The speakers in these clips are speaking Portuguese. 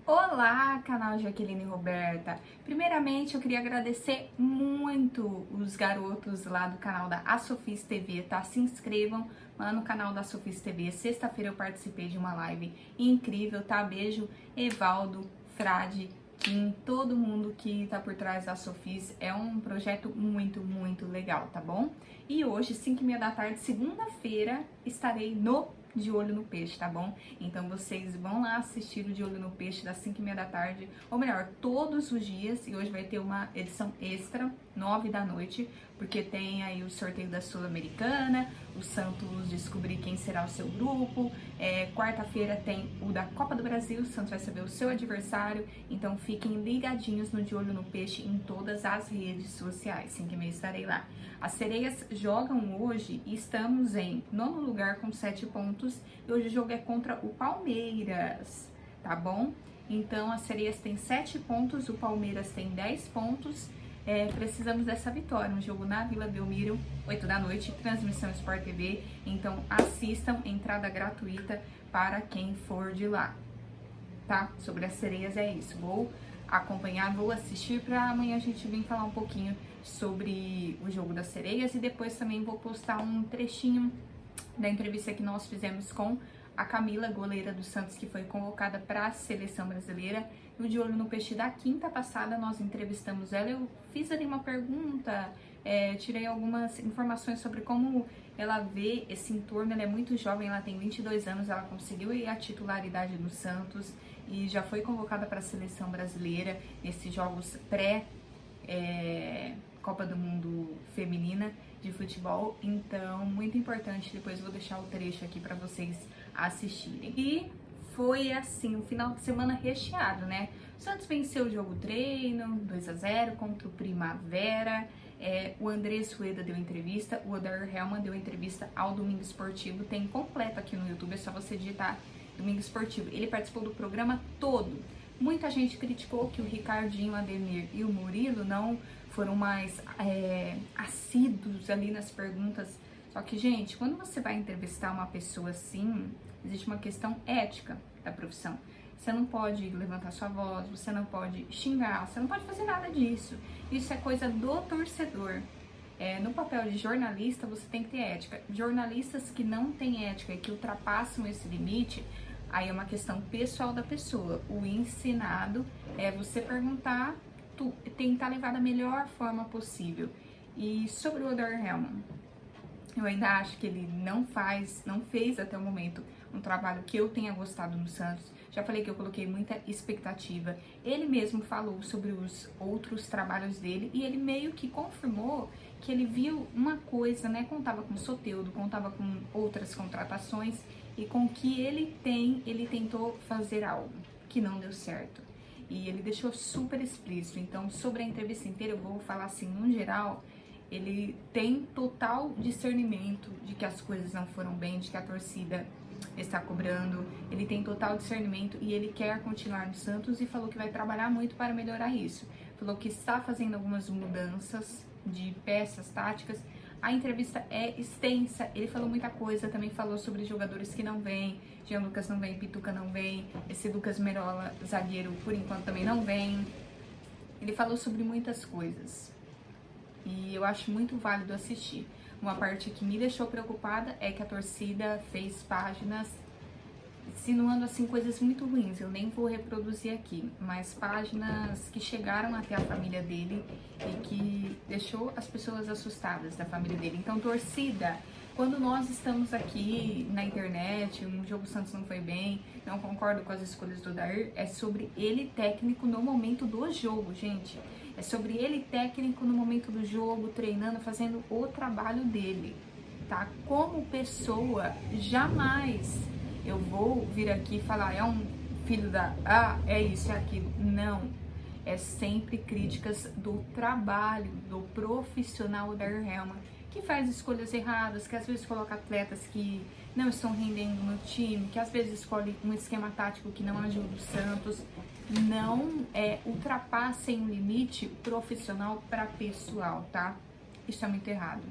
Olá, canal Jaqueline Roberta. Primeiramente, eu queria agradecer muito os garotos lá do canal da Asofis TV, tá? Se inscrevam lá no canal da Asofis TV. Sexta-feira eu participei de uma live incrível, tá? Beijo, Evaldo, Frade, Kim, todo mundo que tá por trás da Asofis. É um projeto muito legal, tá bom? E hoje, 5h30 da tarde, segunda-feira, estarei no De Olho no Peixe, tá bom? Então vocês vão lá assistir o De Olho no Peixe das 5h30 da tarde, ou melhor, todos os dias, e hoje vai ter uma edição extra, 9 da noite, porque tem aí o sorteio da Sul-Americana, o Santos descobrir quem será o seu grupo, quarta-feira tem o da Copa do Brasil, o Santos vai saber o seu adversário, então fiquem ligadinhos no De Olho no Peixe em todas as redes sociais, 5h30 estarei lá. As sereias jogam hoje e estamos em nono lugar com 7 pontos. E hoje o jogo é contra o Palmeiras, tá bom? Então as sereias têm 7 pontos, o Palmeiras tem 10 pontos. Precisamos dessa vitória. Um jogo na Vila Belmiro, 8 da noite, transmissão Sport TV. Então assistam, entrada gratuita para quem for de lá, tá? Sobre as sereias é isso. Vou acompanhar, vou assistir para amanhã a gente vir falar um pouquinho sobre o jogo das sereias e depois também vou postar um trechinho da entrevista que nós fizemos com a Camila, goleira do Santos, que foi convocada para a seleção brasileira. No De Olho no Peixe da quinta passada nós entrevistamos ela, eu fiz ali uma pergunta, tirei algumas informações sobre como ela vê esse entorno. Ela é muito jovem, ela tem 22 anos, ela conseguiu ir a titularidade no Santos e já foi convocada para a seleção brasileira nesses jogos Copa do Mundo Feminina de futebol, então muito importante. Depois eu vou deixar o trecho aqui para vocês assistirem. E foi assim, um final de semana recheado, né? O Santos venceu o jogo treino 2-0 contra o Primavera. O André Sueda deu entrevista, o Odair Hellmann deu entrevista ao Domingo Esportivo, tem completo aqui no YouTube, é só você digitar Domingo Esportivo. Ele participou do programa todo. Muita gente criticou que o Ricardinho, o Ademir e o Murilo não foram mais assíduos ali nas perguntas. Só que, gente, quando você vai entrevistar uma pessoa assim, existe uma questão ética da profissão. Você não pode levantar sua voz, você não pode xingar, você não pode fazer nada disso. Isso é coisa do torcedor. No papel de jornalista, você tem que ter ética. Jornalistas que não têm ética e que ultrapassam esse limite, aí é uma questão pessoal da pessoa. O ensinado é você perguntar, tentar levar da melhor forma possível. E sobre o Odair Hellmann, eu ainda acho que ele não fez até o momento um trabalho que eu tenha gostado no Santos. Já falei que eu coloquei muita expectativa. Ele mesmo falou sobre os outros trabalhos dele e ele meio que confirmou que ele viu uma coisa, né? Contava com o Soteldo, contava com outras contratações e com o que ele tem, ele tentou fazer algo que não deu certo. E ele deixou super explícito. Então, sobre a entrevista inteira, eu vou falar assim, no geral, ele tem total discernimento de que as coisas não foram bem, de que a torcida está cobrando, ele tem total discernimento e ele quer continuar no Santos e falou que vai trabalhar muito para melhorar isso. Falou que está fazendo algumas mudanças de peças táticas. A entrevista é extensa, ele falou muita coisa, também falou sobre jogadores que não vêm, Jean Lucas não vem, Pituca não vem, esse Lucas Merola, zagueiro, por enquanto também não vem. Ele falou sobre muitas coisas e eu acho muito válido assistir. Uma parte que me deixou preocupada é que a torcida fez páginas insinuando assim coisas muito ruins, eu nem vou reproduzir aqui, mas páginas que chegaram até a família dele e que deixou as pessoas assustadas da família dele. Então, torcida, quando nós estamos aqui na internet, um jogo Santos não foi bem, não concordo com as escolhas do Odair, é sobre ele técnico no momento do jogo, gente. É sobre ele técnico no momento do jogo, treinando, fazendo o trabalho dele, tá? Como pessoa, jamais eu vou vir aqui e falar, é um filho da... é isso, é aquilo. Não. É sempre críticas do trabalho, do profissional Odair Hellmann, que faz escolhas erradas, que às vezes coloca atletas que não estão rendendo no time, que às vezes escolhe um esquema tático que não ajuda o Santos. Não ultrapassem um limite profissional para pessoal, tá? Isso é muito errado.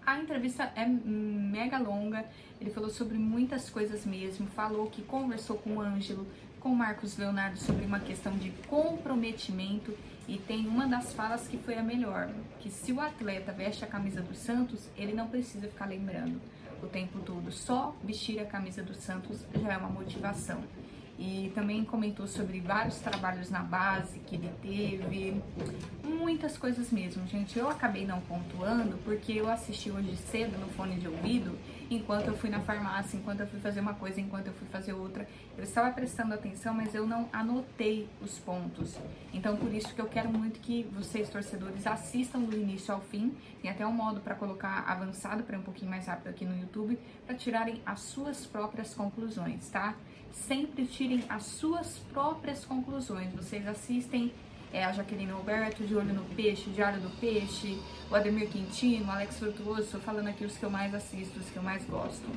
A entrevista é mega longa, ele falou sobre muitas coisas mesmo, falou que conversou com o Ângelo, com o Marcos Leonardo sobre uma questão de comprometimento e tem uma das falas que foi a melhor, que se o atleta veste a camisa do Santos, ele não precisa ficar lembrando o tempo todo, só vestir a camisa do Santos já é uma motivação. E também comentou sobre vários trabalhos na base que ele teve, muitas coisas mesmo, gente. Eu acabei não pontuando porque eu assisti hoje cedo no fone de ouvido, enquanto eu fui na farmácia, enquanto eu fui fazer uma coisa, enquanto eu fui fazer outra. Eu estava prestando atenção, mas eu não anotei os pontos. Então, por isso que eu quero muito que vocês, torcedores, assistam do início ao fim. Tem até um modo para colocar avançado, para ir um pouquinho mais rápido aqui no YouTube, para tirarem as suas próprias conclusões, tá? Sempre tirem as suas próprias conclusões. Vocês assistem a Jaqueline Roberto, De Olho no Peixe, Diário do Peixe, o Ademir Quintino, o Alex Frutuoso, estou falando aqui os que eu mais assisto, os que eu mais gosto.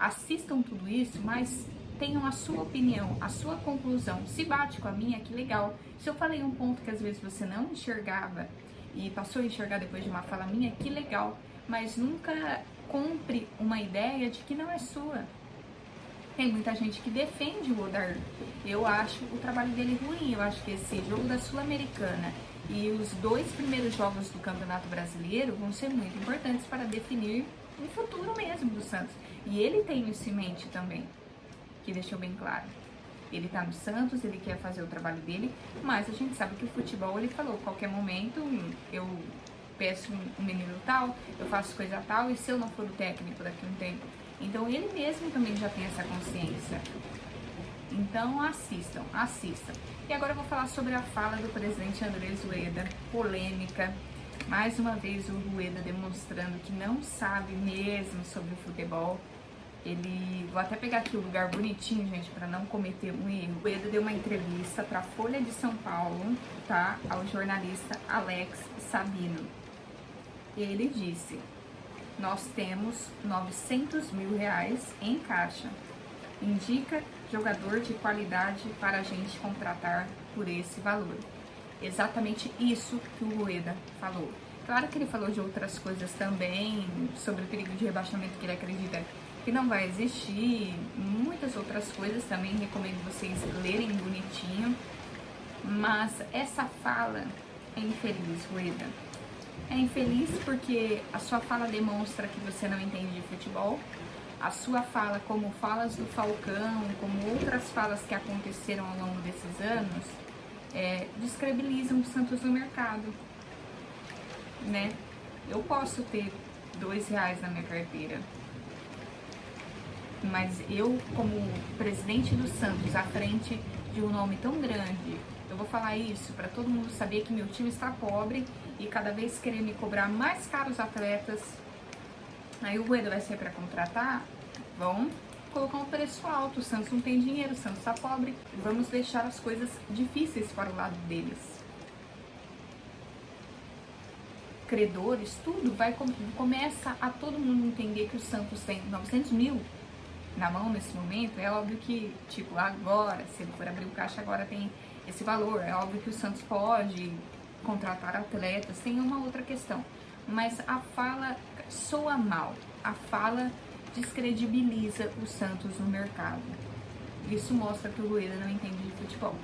Assistam tudo isso, mas tenham a sua opinião, a sua conclusão. Se bate com a minha, que legal. Se eu falei um ponto que às vezes você não enxergava e passou a enxergar depois de uma fala minha, que legal. Mas nunca compre uma ideia de que não é sua. Tem muita gente que defende o Odair. Eu acho o trabalho dele ruim. Eu acho que esse jogo da Sul-Americana e os 2 primeiros jogos do Campeonato Brasileiro vão ser muito importantes para definir o futuro mesmo do Santos. E ele tem isso em mente também, que deixou bem claro. Ele tá no Santos, ele quer fazer o trabalho dele, mas a gente sabe que o futebol, ele falou, qualquer momento eu peço um menino tal, eu faço coisa tal, e se eu não for o técnico daqui a um tempo? Então ele mesmo também já tem essa consciência. Então assistam. E agora eu vou falar sobre a fala do presidente Andrés Rueda, polêmica. Mais uma vez o Rueda demonstrando que não sabe mesmo sobre o futebol. Vou até pegar aqui o lugar bonitinho, gente, para não cometer um erro. O Rueda deu uma entrevista para a Folha de São Paulo, tá? Ao jornalista Alex Sabino. E ele disse: nós temos 900 mil reais em caixa. Indica jogador de qualidade para a gente contratar por esse valor. Exatamente isso que o Rueda falou. Claro que ele falou de outras coisas também, sobre o perigo de rebaixamento que ele acredita que não vai existir, muitas outras coisas também, recomendo vocês lerem bonitinho. Mas essa fala é infeliz, Rueda. É infeliz porque a sua fala demonstra que você não entende de futebol. A sua fala, como falas do Falcão, como outras falas que aconteceram ao longo desses anos, descredibilizam o Santos no mercado, né? Eu posso ter R$2 na minha carteira, mas eu, como presidente do Santos, à frente de um nome tão grande, eu vou falar isso para todo mundo saber que meu time está pobre e cada vez querer me cobrar mais caros atletas. Aí o Rueda vai sair para contratar, vão colocar um preço alto. O Santos não tem dinheiro, o Santos está pobre. Vamos deixar as coisas difíceis para o lado deles. Credores, tudo começa a todo mundo entender que o Santos tem 900 mil na mão nesse momento. É óbvio que, tipo, agora, se ele for abrir o caixa, agora tem esse valor. É óbvio que o Santos pode contratar atletas, tem uma outra questão. Mas a fala soa mal, a fala descredibiliza o Santos no mercado. Isso mostra que o Rueda não entende de futebol.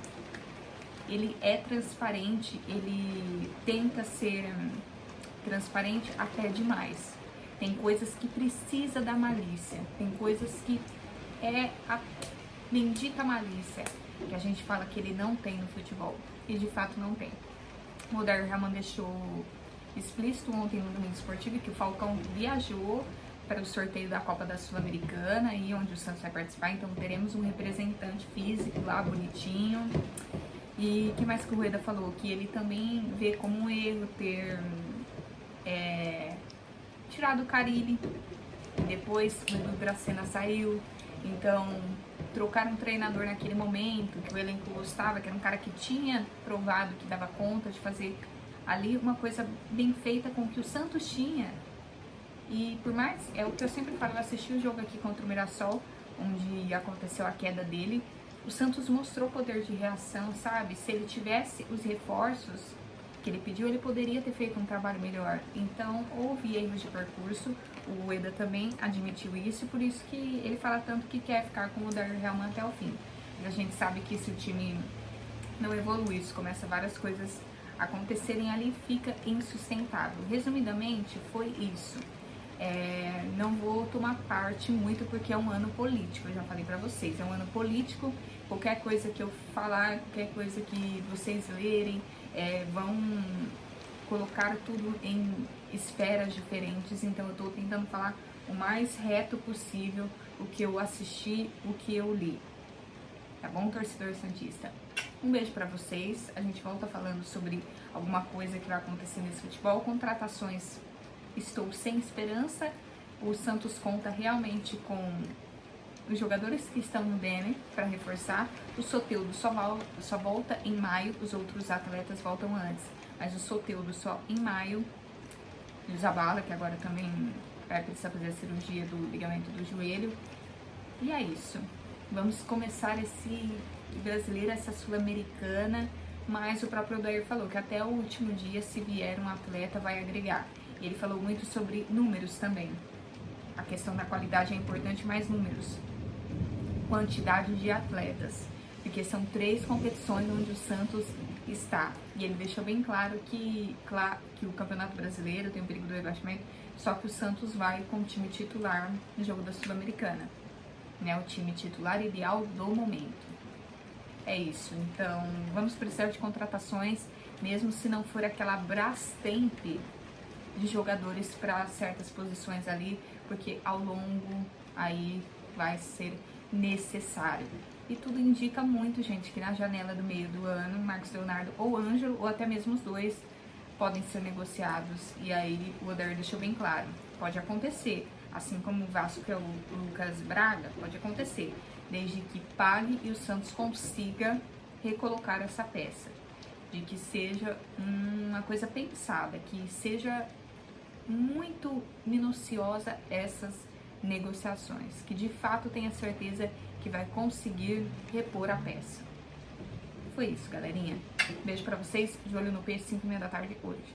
Ele é transparente, ele tenta ser transparente até demais. Tem coisas que precisa da malícia, tem coisas que é a bendita malícia que a gente fala que ele não tem no futebol, e de fato não tem. O Odair Hellmann deixou explícito ontem no Domingo Esportivo que o Falcão viajou para o sorteio da Copa da Sul-Americana, e onde o Santos vai participar, então teremos um representante físico lá, bonitinho. E o que mais que o Rueda falou? Que ele também vê como um erro ter tirado o Carille, depois o Edu Dracena saiu, então trocaram um treinador naquele momento, que o elenco gostava, que era um cara que tinha provado que dava conta de fazer ali uma coisa bem feita com o que o Santos tinha. E por mais, é o que eu sempre falo, eu assisti o jogo aqui contra o Mirassol, onde aconteceu a queda dele, o Santos mostrou poder de reação, sabe? Se ele tivesse os reforços que ele pediu, ele poderia ter feito um trabalho melhor. Então, houve erros de percurso, o Rueda também admitiu isso, por isso que ele fala tanto que quer ficar com o Odair Hellmann até o fim. A gente sabe que se o time não evolui, isso começa várias coisas acontecerem ali, fica insustentável. Resumidamente, foi isso. Não vou tomar parte muito porque é um ano político, eu já falei pra vocês, é um ano político, qualquer coisa que eu falar, qualquer coisa que vocês lerem, vão colocar tudo em esferas diferentes, então eu tô tentando falar o mais reto possível, o que eu assisti, o que eu li. Tá bom, torcedor santista? Um beijo pra vocês, a gente volta falando sobre alguma coisa que vai acontecer nesse futebol, contratações. Estou sem esperança. O Santos conta realmente com os jogadores que estão no DN para reforçar. O Soteldo só volta em maio, os outros atletas voltam antes. Mas o Soteldo só em maio. E o Zabala, que agora também vai precisar fazer a cirurgia do ligamento do joelho. E é isso. Vamos começar esse brasileiro, essa sul-americana. Mas o próprio Odair falou que até o último dia, se vier um atleta, vai agregar. E ele falou muito sobre números também. A questão da qualidade é importante, mas números. Quantidade de atletas. Porque são 3 competições onde o Santos está. E ele deixou bem claro que o Campeonato Brasileiro tem um perigo do rebaixamento, só que o Santos vai com o time titular no jogo da Sul-Americana. Né? O time titular ideal do momento. É isso. Então, vamos precisar de contratações, mesmo se não for aquela Brastemp de jogadores para certas posições ali, porque ao longo aí vai ser necessário. E tudo indica muito, gente, que na janela do meio do ano, Marcos Leonardo ou Ângelo, ou até mesmo os dois, podem ser negociados. E aí o Odair deixou bem claro, pode acontecer. Assim como o Vasco, que é o Lucas Braga, pode acontecer. Desde que pague e o Santos consiga recolocar essa peça. De que seja uma coisa pensada, que seja muito minuciosa essas negociações, que de fato tenha certeza que vai conseguir repor a peça. Foi isso, galerinha. Beijo pra vocês, de olho no peixe, 5h30 da tarde hoje.